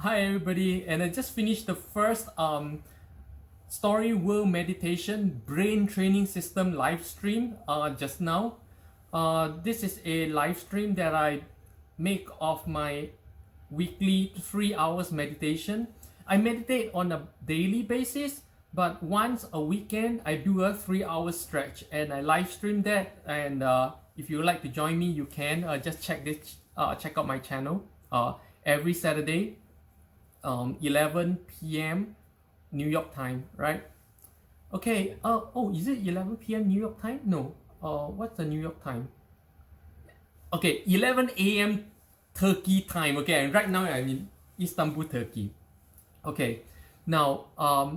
Hi everybody, and I just finished the first Story World Meditation Brain Training System live stream just now. This is a live stream that I make of my weekly 3 hours meditation. I meditate on a daily basis, but once a weekend I do a 3 hour stretch and I live stream that. And if you would like to join me, you can just check out my channel every Saturday 11 p.m. New York time, right? Okay, is it 11 p.m. New York time? No, what's the New York time? Okay, 11 a.m. Turkey time, okay, and right now I'm in Istanbul, Turkey. Okay, now,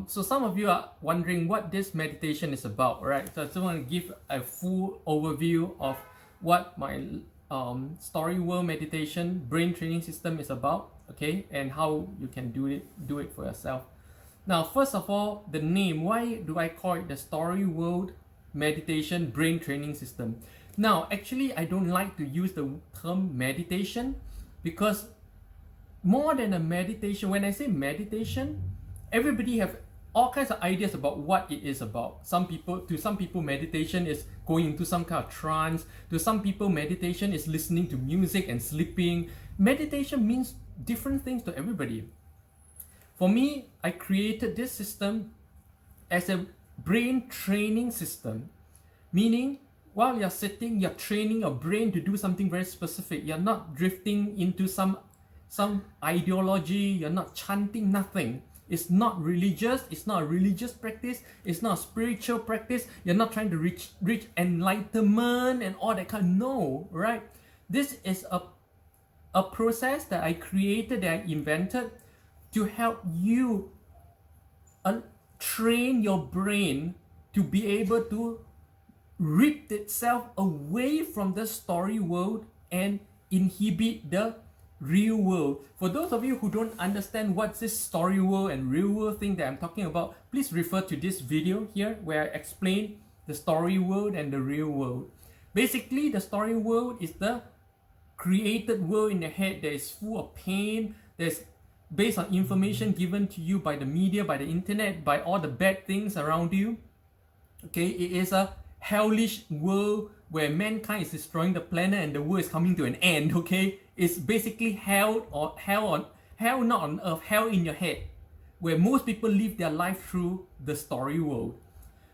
so some of you are wondering what this meditation is about, right? So I just want to give a full overview of what my Story World Meditation Brain Training System is about, okay, and how you can do it for yourself. Now, first of all, the name. Why do I call it the Story World Meditation Brain Training System? Now, actually, I don't like to use the term meditation because more than a meditation, when I say meditation, everybody have all kinds of ideas about what it is about. To some people, meditation is going into some kind of trance. To some people, meditation is listening to music and sleeping. Meditation means different things to everybody. For me, I created this system as a brain training system, meaning while you're sitting, you're training your brain to do something very specific. You're not drifting into some ideology, you're not chanting nothing. It's not religious, it's not a religious practice, it's not a spiritual practice. You're not trying to reach enlightenment and all that kind. No, right? This is a process that I created, that I invented to help you train your brain to be able to rip itself away from the story world and inhibit the real world. For those of you who don't understand what's this story world and real world thing that I'm talking about, please refer to this video here where I explain the story world and the real world. Basically, the story world is the created world in the head that is full of pain, that's based on information given to you by the media, by the internet, by all the bad things around you. Okay, it is a hellish world where mankind is destroying the planet and the world is coming to an end. Okay, it's basically hell not on earth, hell in your head, where most people live their life through the story world.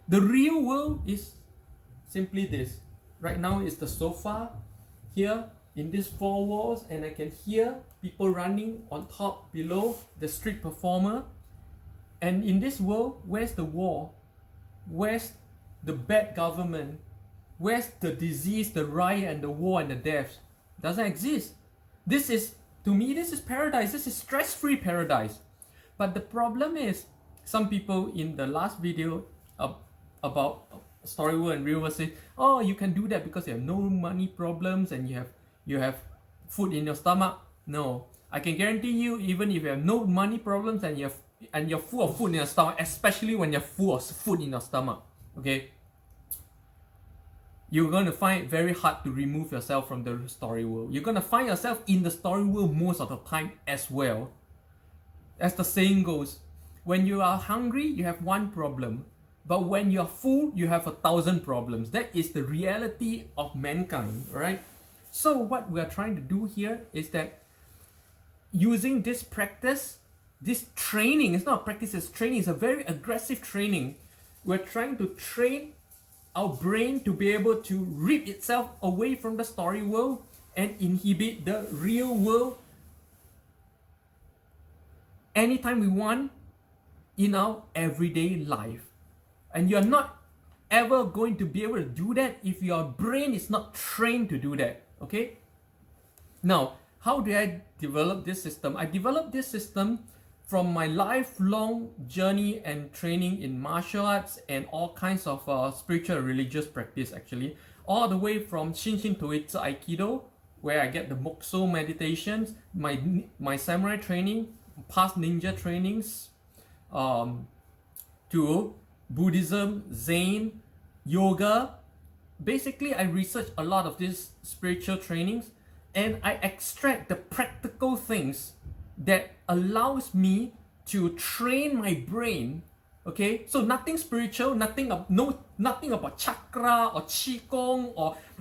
The real world is simply this. Right now is the sofa here in these four walls, and I can hear people running on top, below, the street performer. And in this world, where's the war? Where's the bad government? Where's the disease, the riot, and the war and the deaths? Doesn't exist. This is, to me, this is paradise. This is stress-free paradise. But the problem is, some people in the last video about story world and real world say, oh, you can do that because you have no money problems and you have food in your stomach. No, I can guarantee you, even if you have no money problems and you're full of food in your stomach, especially when you're full of food in your stomach, okay, you're going to find it very hard to remove yourself from the story world. You're going to find yourself in the story world most of the time as well. As the saying goes, when you are hungry, you have one problem. But when you're full, you have 1,000 problems. That is the reality of mankind, right? So what we are trying to do here is that using this practice, this training, it's not practice, it's training, it's a very aggressive training. We're trying to train our brain to be able to rip itself away from the story world and inhibit the real world anytime we want in our everyday life. And you're not ever going to be able to do that if your brain is not trained to do that, okay? Now, how did I develop this system? I developed this system from my lifelong journey and training in martial arts and all kinds of spiritual and religious practice, actually. All the way from Shinshin Toitsu Aikido, where I get the Mokuso meditations, my samurai training, past ninja trainings, to Buddhism, Zen, yoga. Basically, I research a lot of these spiritual trainings and I extract the practical things that allows me to train my brain. Okay, so nothing spiritual, nothing about chakra or qigong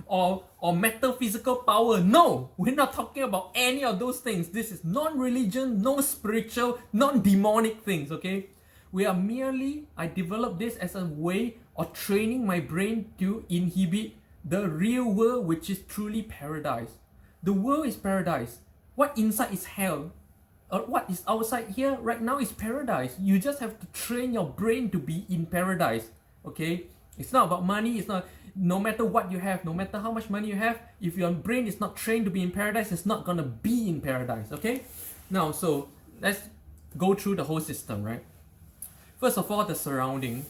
or metaphysical power. No, we're not talking about any of those things. This is non-religion, no spiritual, non-demonic things. Okay, I developed this as a way of training my brain to inhibit the real world, which is truly paradise. The world is paradise. What inside is hell. What is outside here right now is paradise. You just have to train your brain to be in paradise. Okay, it's not about money. It's not, no matter what you have, no matter how much money you have, if your brain is not trained to be in paradise, it's not gonna be in paradise. Okay, now so let's go through the whole system, right? First of all, the surrounding.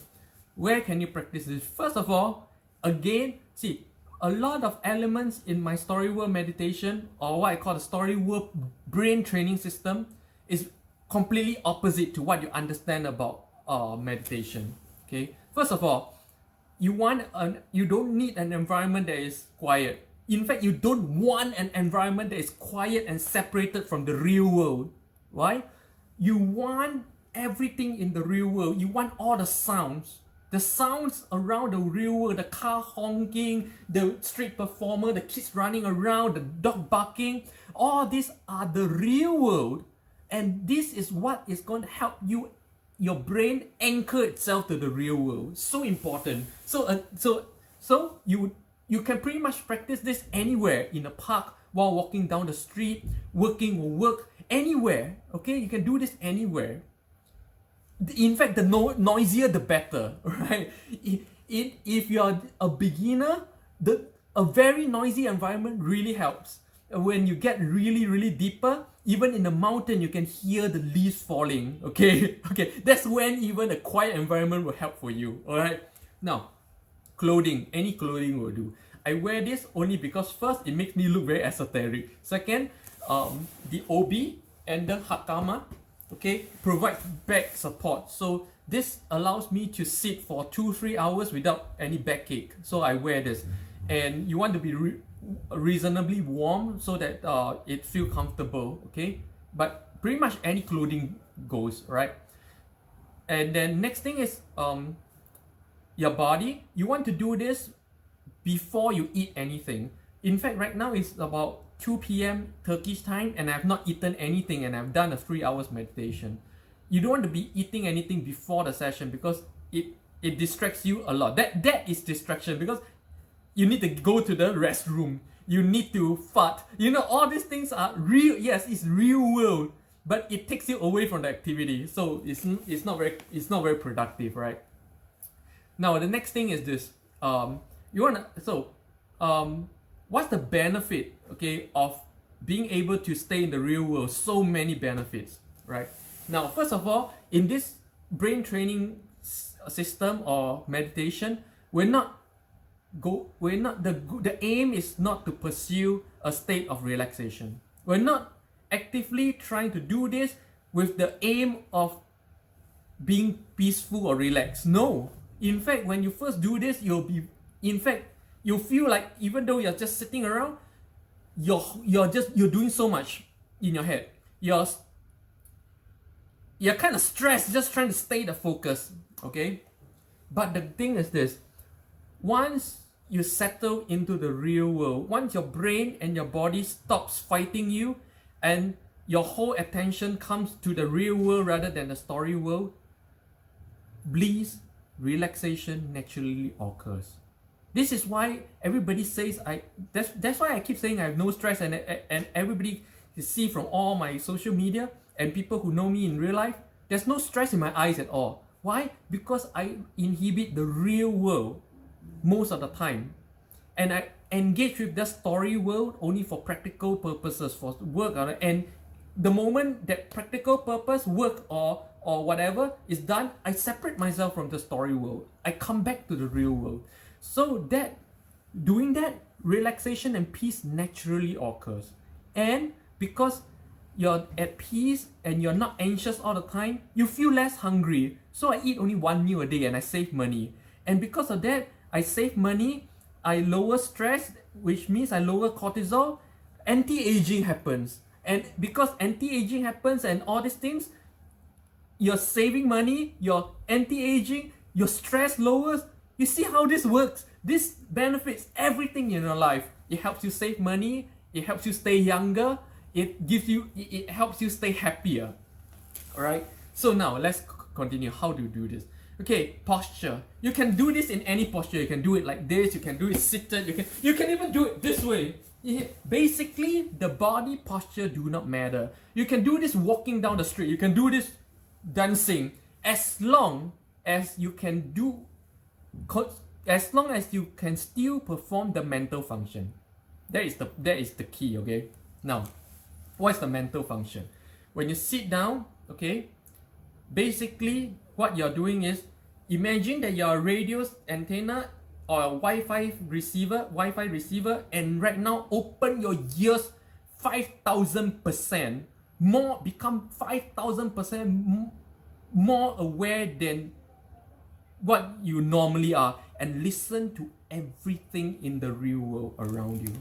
Where can you practice this? First of all, again, see, a lot of elements in my story world meditation, or what I call the story world brain training system, is completely opposite to what you understand about meditation. Okay, first of all, you don't need an environment that is quiet. In fact, you don't want an environment that is quiet and separated from the real world. Why? You want everything in the real world. You want all the sounds. The sounds around the real world, the car honking, the street performer, the kids running around, the dog barking, all these are the real world. And this is what is going to help you, your brain anchor itself to the real world. So important. So you can pretty much practice this anywhere, in a park, while walking down the street, working or work, anywhere. Okay, you can do this anywhere. In fact, the noisier the better, right? If you're a beginner, a very noisy environment really helps. When you get really deeper, even in the mountain, you can hear the leaves falling. Okay, that's when even a quiet environment will help for you. All right. Now, clothing, any clothing will do. I wear this only because first, it makes me look very esoteric. Second, the obi and the hakama, okay, provide back support. So this allows me to sit for 2-3 hours without any backache. So I wear this, and you want to be reasonably warm so that it feel comfortable. Okay, but pretty much any clothing goes, right? And then next thing is your body. You want to do this before you eat anything. In fact, right now it's about 2 p.m. Turkish time, and I've not eaten anything, and I've done a 3 hours meditation. You don't want to be eating anything before the session because it distracts you a lot. That is distraction, because you need to go to the restroom. You need to fart. You know, all these things are real. Yes, it's real world, but it takes you away from the activity. So it's not very productive, right? Now the next thing is this. What's the benefit, okay, of being able to stay in the real world? So many benefits, right? Now, first of all, in this brain training system or meditation, the aim is not to pursue a state of relaxation. We're not actively trying to do this with the aim of being peaceful or relaxed. No. In fact, when you first do this, you feel like even though you're just sitting around, you're doing so much in your head. You're kind of stressed, just trying to stay the focus. Okay, but the thing is this: once you settle into the real world, once your brain and your body stops fighting you, and your whole attention comes to the real world rather than the story world, bliss, relaxation naturally occurs. This is why everybody says that's why I keep saying I have no stress, and everybody you see from all my social media and people who know me in real life, there's no stress in my eyes at all. Why? Because I inhibit the real world most of the time, and I engage with the story world only for practical purposes, for work. And the moment that practical purpose, work or whatever is done, I separate myself from the story world. I come back to the real world. So doing that, relaxation and peace naturally occurs. And because you're at peace and you're not anxious all the time, you feel less hungry. So I eat only one meal a day and I save money. And because of that, I save money, I lower stress, which means I lower cortisol. Anti-aging happens. And because anti-aging happens and all these things, you're saving money, you're anti-aging, your stress lowers. You see how this works? This benefits everything in your life. It helps you save money, it helps you stay younger, it helps you stay happier. Alright? So now let's continue. How do you do this? Okay, posture. You can do this in any posture. You can do it like this, you can do it seated, you can even do it this way. Basically, the body posture do not matter. You can do this walking down the street, you can do this dancing, as long as you can still perform the mental function. That is the key, okay? Now, what's the mental function? When you sit down, okay, basically what you're doing is, imagine that you're a radio antenna or a Wi-Fi receiver, and right now open your ears 5,000% more, become 5,000% more aware than what you normally are, and listen to everything in the real world around you.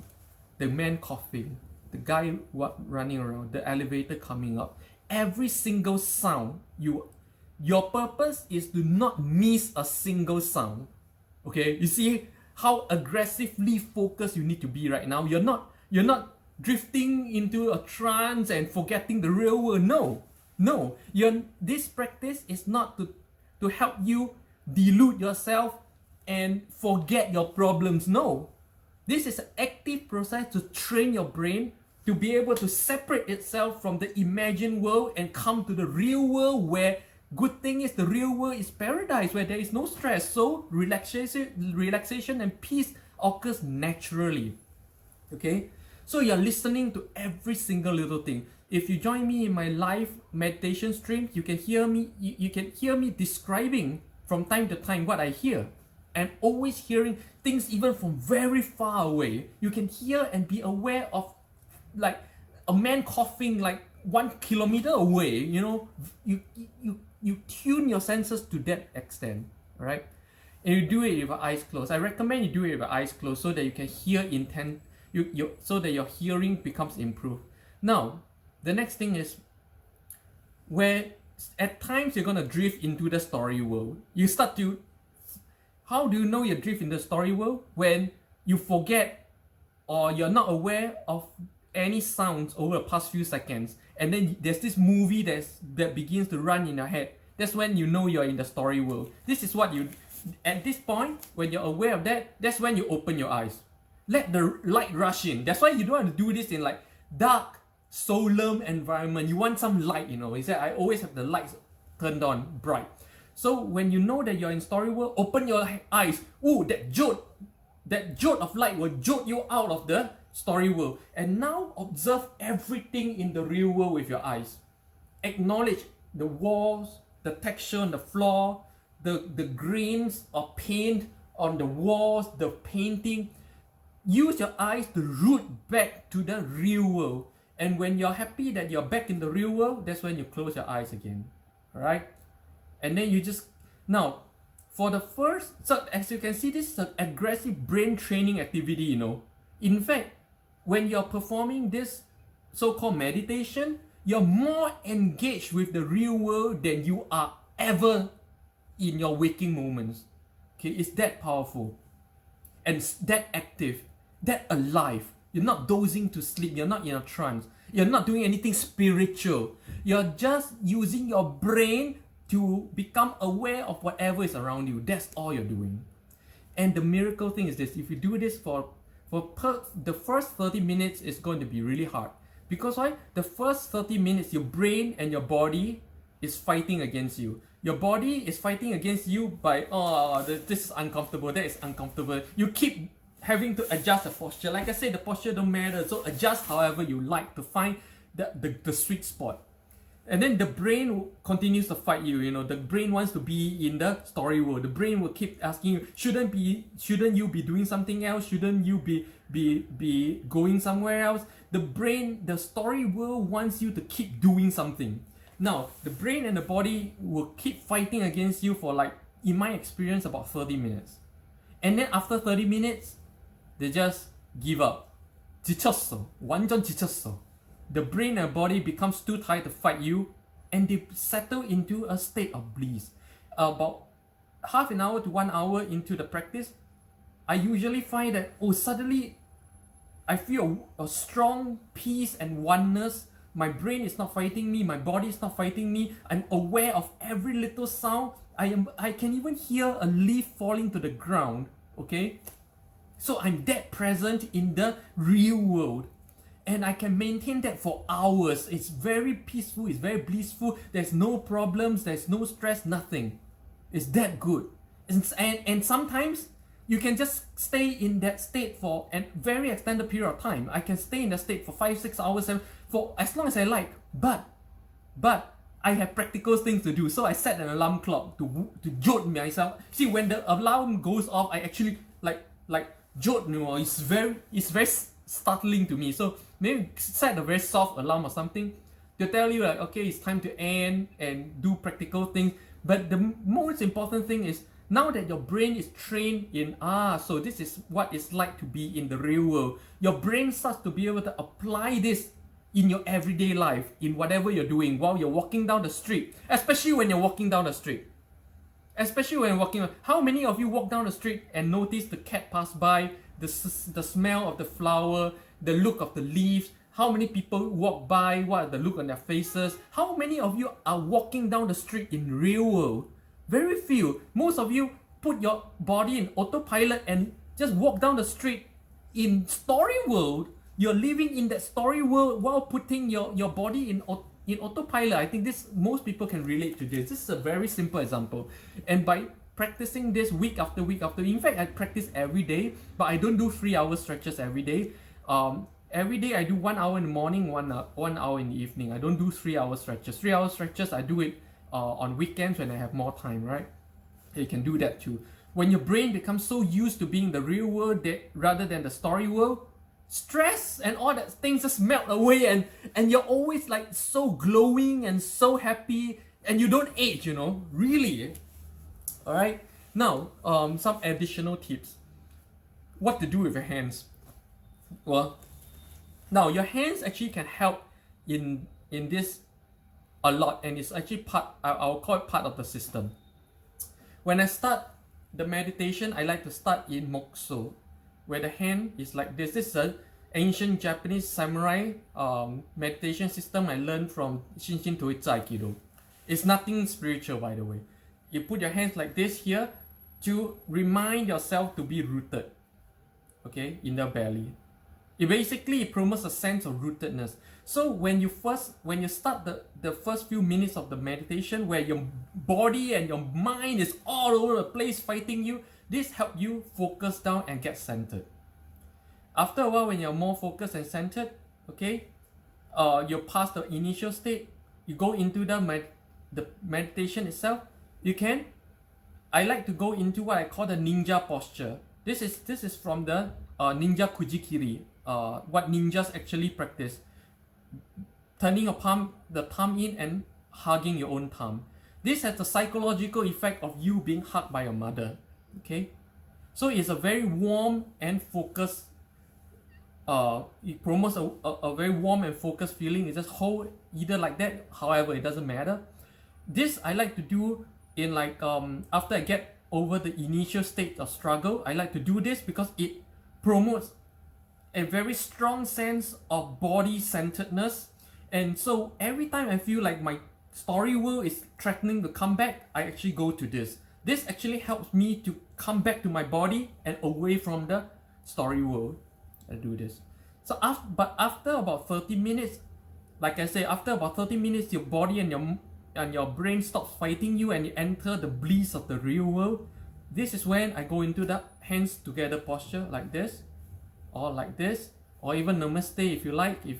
The man coughing, the guy running around, the elevator coming up, every single sound. Your purpose is to not miss a single sound. Okay, you see how aggressively focused you need to be right now. You're not drifting into a trance and forgetting the real world. No. This practice is not to help you delude yourself and forget your problems. No. This is an active process to train your brain to be able to separate itself from the imagined world and come to the real world, where good thing is the real world is paradise, where there is no stress. So relaxation and peace occurs naturally. Okay? So you're listening to every single little thing. If you join me in my live meditation stream, you can hear me describing from time to time what I hear. I'm always hearing things even from very far away. You can hear and be aware of like a man coughing like 1 kilometer away. You tune your senses to that extent, right? And you do it with your eyes closed. I recommend you do it with your eyes closed so that you can hear intent. So that your hearing becomes improved. Now, the next thing is where at times you're gonna drift into the story world. How do you know you drift in the story world? When you forget or you're not aware of any sounds over the past few seconds, and then there's this movie that begins to run in your head. That's when you know you're in the story world. This is what at this point, when you're aware of that, that's when you open your eyes. Let the light rush in. That's why you don't have to do this in like dark, solemn environment. You want some light, He said, I always have the lights turned on bright. So when you know that you're in story world, open your eyes. Ooh, that jolt of light will jolt you out of the story world. And now observe everything in the real world with your eyes. Acknowledge the walls, the texture on the floor, the grains of paint on the walls, the painting. Use your eyes to root back to the real world. And when you're happy that you're back in the real world, that's when you close your eyes again. Alright? And then now, for the first, so as you can see, this is an aggressive brain training activity, In fact, when you're performing this so-called meditation, you're more engaged with the real world than you are ever in your waking moments. Okay, it's that powerful. And that active, that alive. You're not dozing to sleep, you're not in a trance. You're not doing anything spiritual. You're just using your brain to become aware of whatever is around you. That's all you're doing. And the miracle thing is this: if you do this for the first 30 minutes, it's going to be really hard. Because why? The first 30 minutes, your brain and your body is fighting against you. Your body is fighting against you by, this is uncomfortable, that is uncomfortable. You keep having to adjust the posture. Like I said, the posture don't matter. So adjust however you like to find the sweet spot. And then the brain continues to fight you. The brain wants to be in the story world. The brain will keep asking you, shouldn't you be doing something else? Shouldn't you be going somewhere else? The story world wants you to keep doing something. Now, the brain and the body will keep fighting against you for, like, in my experience, about 30 minutes. And then after 30 minutes, they just give up. 지쳤어. 완전 지쳤어. the brain and body becomes too tired to fight you, and they settle into a state of bliss. About half an hour to 1 hour into the practice, I usually find that, suddenly I feel a strong peace and oneness. My brain is not fighting me, my body is not fighting me. I'm aware of every little sound. I can even hear a leaf falling to the ground, okay? So I'm that present in the real world. And I can maintain that for hours. It's very peaceful, it's very blissful. There's no problems, there's no stress, nothing. It's that good. And sometimes you can just stay in that state for a very extended period of time. I can stay in that state for 5-6 hours for as long as I like. But I have practical things to do. So I set an alarm clock to jolt myself. See, when the alarm goes off, I actually like jolt, it's very startling to me. So maybe set a very soft alarm or something to tell you like, okay, it's time to end and do practical things. But the most important thing is, now that your brain is trained in, so this is what it's like to be in the real world, your brain starts to be able to apply this in your everyday life, in whatever you're doing while you're walking down the street, especially when you're walking down the street. How many of you walk down the street and notice the cat pass by, the smell of the flower, the look of the leaves? How many people walk by? What are the look on their faces? How many of you are walking down the street in real world? Very few. Most of you put your body in autopilot and just walk down the street. In story world, you're living in that story world while putting your body in autopilot. I think most people can relate to this. This is a very simple example. And by practicing this week after week after, in fact, I practice every day, but I don't do 3-hour stretches every day. Every day I do 1 hour in the morning, 1 hour in the evening. I don't do 3-hour stretches. 3-hour stretches, I do it on weekends when I have more time, right? You can do that too. When your brain becomes so used to being in the real world rather than the story world, stress and all that things just melt away, and you're always like so glowing and so happy, and you don't age, really. All right. Now, some additional tips. What to do with your hands? Well, now your hands actually can help in this a lot, and it's actually I'll call it part of the system. When I start the meditation, I like to start in Mokso, where the hand is like this. This is an ancient Japanese samurai meditation system I learned from Shinshin Toitsa Aikido. It's nothing spiritual, by the way. You put your hands like this here to remind yourself to be rooted, okay, in the belly. It basically promotes a sense of rootedness. So when you start the first few minutes of the meditation, where your body and your mind is all over the place fighting you, this helps you focus down and get centered. After a while, when you're more focused and centered, okay, you're past the initial state, you go into the meditation itself. I like to go into what I call the ninja posture. This is from the ninja kujikiri, what ninjas actually practice. Turning the thumb in and hugging your own thumb. This has the psychological effect of you being hugged by your mother. Okay, so it's a very warm and focused. It promotes a very warm and focused feeling. You just hold either like that, however, it doesn't matter. This I like to do in after I get over the initial state of struggle. I like to do this because it promotes a very strong sense of body centeredness. And so every time I feel like my story world is threatening to come back, I actually go to this. This actually helps me to come back to my body and away from the story world. I do this. So after about 30 minutes, like I say, after about 30 minutes, your body and your brain stops fighting you and you enter the bliss of the real world. This is when I go into the hands together posture like this, or like this, or even namaste if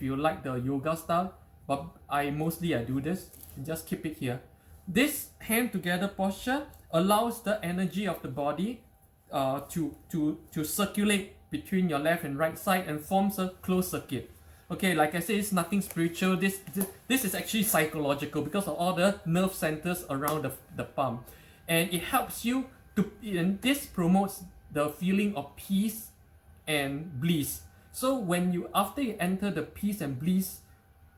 you like the yoga style. But I do this and just keep it here. This hand together posture allows the energy of the body to circulate between your left and right side and forms a closed circuit. Okay, like I said, it's nothing spiritual. This is actually psychological because of all the nerve centers around the palm, and it helps you and this promotes the feeling of peace and bliss. So after you enter the peace and bliss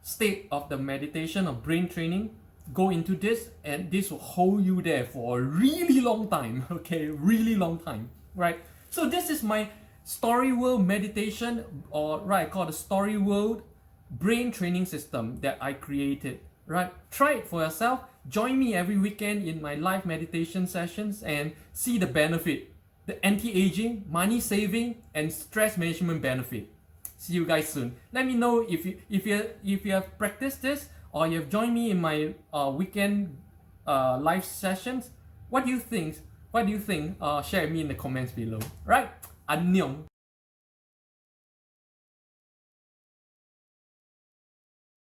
state of the meditation or brain training, go into this, and this will hold you there for a really long time. Okay, really long time, right? So this is my story world meditation, or right, called the story world brain training system that I created, right? Try it for yourself. Join me every weekend in my live meditation sessions and see the benefit, the anti-aging, money saving, and stress management benefit. See you guys soon. Let me know if you have practiced this, or you have joined me in my weekend live sessions. What do you think? Share me in the comments below. Right? 안녕.